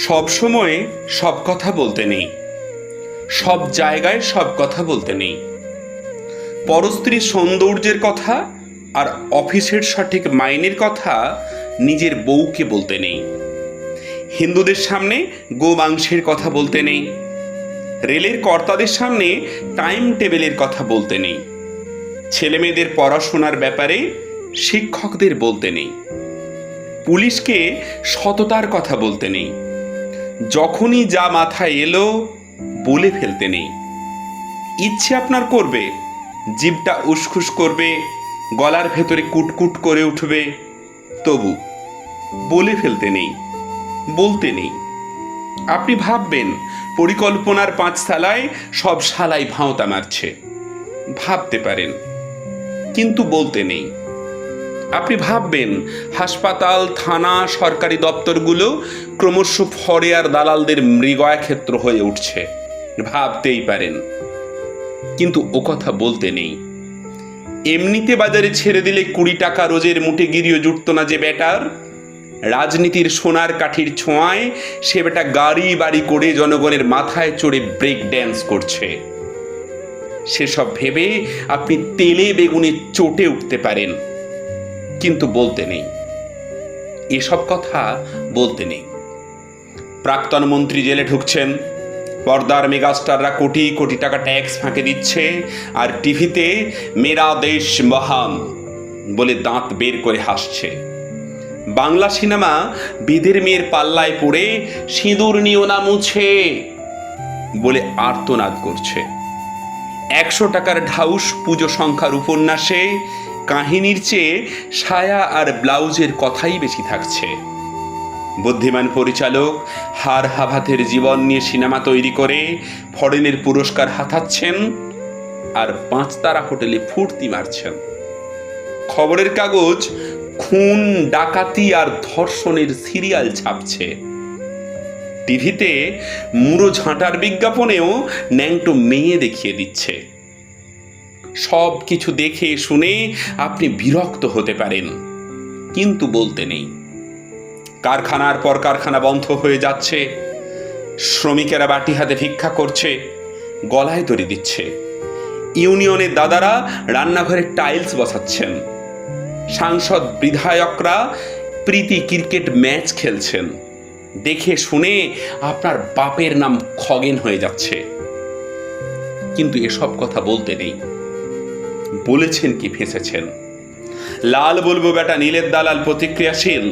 সব সময় সব কথা বলতে নেই, সব জায়গায় সব কথা বলতে নেই। পরস্ত্রীর সৌন্দর্যের কথা আর অফিসের সঠিক মাইনের কথা নিজের বউকে বলতে নেই। হিন্দুদের সামনে গোমাংসের কথা বলতে নেই। রেলের কর্তাদের সামনে টাইম টেবিলের কথা বলতে নেই। ছেলেমেয়েদের পড়াশোনার ব্যাপারে শিক্ষকদের বলতে নেই। পুলিশকে সততার কথা বলতে নেই। যখনই যা মাথায় এলো বলে ফেলতে নেই। ইচ্ছে আপনার করবে, জিভটা উসখুস করবে, গলার ভেতরে কুটকুট করে উঠবে, তবু বলে ফেলতে নেই, বলতে নেই। আপনি ভাববেন পরিকল্পনার পাঁচতলায় সব শালাই ভাঁওতা মারছে, ভাবতে পারেন, কিন্তু বলতে নেই। আপনি ভাববেন হাসপাতাল, থানা, সরকারি দপ্তরগুলো ক্রমশ ফরেয়ার দালালদের মৃগয়াক্ষেত্র হয়ে উঠছে, ভাবতেই পারেন, কিন্তু ও কথা বলতে নেই। এমনিতে বাজারে ছেড়ে দিলে 20 টাকা রোজের মুঠেগিরিও জুটত না যে বেটার, রাজনীতির সোনার কাঠির ছোঁয়ায় সে বেটা গাড়ি বাড়ি করে জনগণের মাথায় চড়ে ব্রেক ড্যান্স করছে। সেসব ভেবে আপনি তেলে বেগুনে চটে উঠতে পারেন, কিন্তু বলতে নেই। এসব কথা বলতে নেই। প্রাক্তন মন্ত্রী জেলে ঢুকছেন, পর্দার মেগাস্টাররা কোটি কোটি টাকা ট্যাক্স ফাঁকে দিচ্ছে, আর টিভিতে মেরা দেশ মহান বলে দাঁত বের করে হাসছে। বাংলা সিনেমা বিদের মেয়ের পাল্লায় পড়ে সিঁদুর নিও না মুছে বলে আর্তনাদ করছে। 100 টাকার ঢাউস পুজো সংখ্যার উপন্যাসে কাহিনীর চেয়ে সায়া আর ব্লাউজের কথাই বেশি থাকছে। বুদ্ধিমান পরিচালক হার হাভাতের জীবন নিয়ে সিনেমা তৈরি করে ফরেনের পুরস্কার হাতাচ্ছেন, আর 5 তারা হোটেলে ফুর্তি মারছেন। খবরের কাগজ খুন, ডাকাতি আর ধর্ষণের সিরিয়াল ছাপছে। টিভিতে মুড়ো ঝাঁটার বিজ্ঞাপনেও ন্যাংটো মেয়ে দেখিয়ে দিচ্ছে। সব কিছু দেখে শুনে আপনি বিরক্ত হতে পারেন, কিন্তু বলতে নেই। কারখানার পর কারখানা বন্ধ হয়ে যাচ্ছে, শ্রমিকেরা বাটি হাতে ভিক্ষা করছে, গলায় দড়ি দিচ্ছে। ইউনিয়নের দাদারা রান্নাঘরে টাইলস বসাচ্ছেন, সাংসদ বিধায়করা প্রীতি ক্রিকেট ম্যাচ খেলছেন। দেখে শুনে আপনার বাপের নাম খগেন হয়ে যাচ্ছে, কিন্তু এসব কথা বলতে নেই। বলেছেন কি ফেঁসেছেন। লাল বলবো বেটা নীলের দালাল প্রতিক্রিয়াশীল,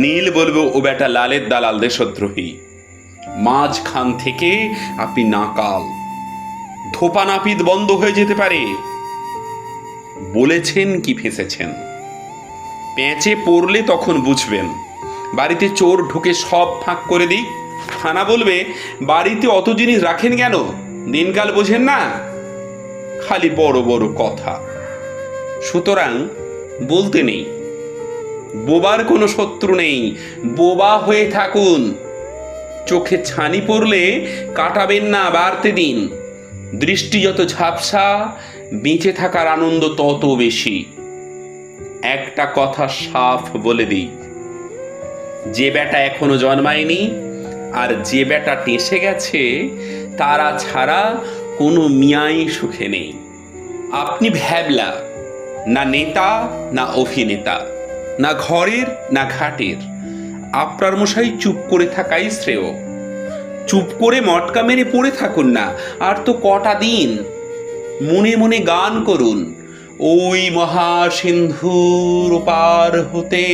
নীল বলবো ও বেটা লালের দালাল দেশদ্রোহী। মাঝখান থেকে আপনি নাকাল, ধোপা নাপিত বন্ধ হয়ে যেতে পারে। বলেছেন কি ফেঁসেছেন। পেঁচে পড়লে তখন বুঝবেন। বাড়িতে চোর ঢুকে সব ফাঁক করে দিক, থানা বলবে বাড়িতে অত জিনিস রাখেন কেন, দিনকাল বোঝেন না, খালি বড় বড় কথা। সুতরাং বলতে নেই। বোবার কোনো শত্রু নেই, বোবা হয়ে থাকুন। চোখে ছানি পড়লে কাটাবেন না, বাড়তে দিন। দৃষ্টি যত ঝাপসা, বেঁচে থাকার আনন্দ তত বেশি। একটা কথা সাফ বলে দিই, যে বেটা এখনো জন্মায়নি আর যে বেটা টেসে গেছে, তারা ছাড়া কোনো মিয়াই সুখে নেই। আপনি ভ্যাবলা, না নেতা না অভিনেতা, না ঘরের না ঘাটের। আপনার মশাই চুপ করে থাকাই শ্রেয়। চুপ করে মটকা মেরে পড়ে থাকুন না, আর তো কটা দিন। মনে মনে গান করুন, ওই মহাসিন্ধুর পার হতে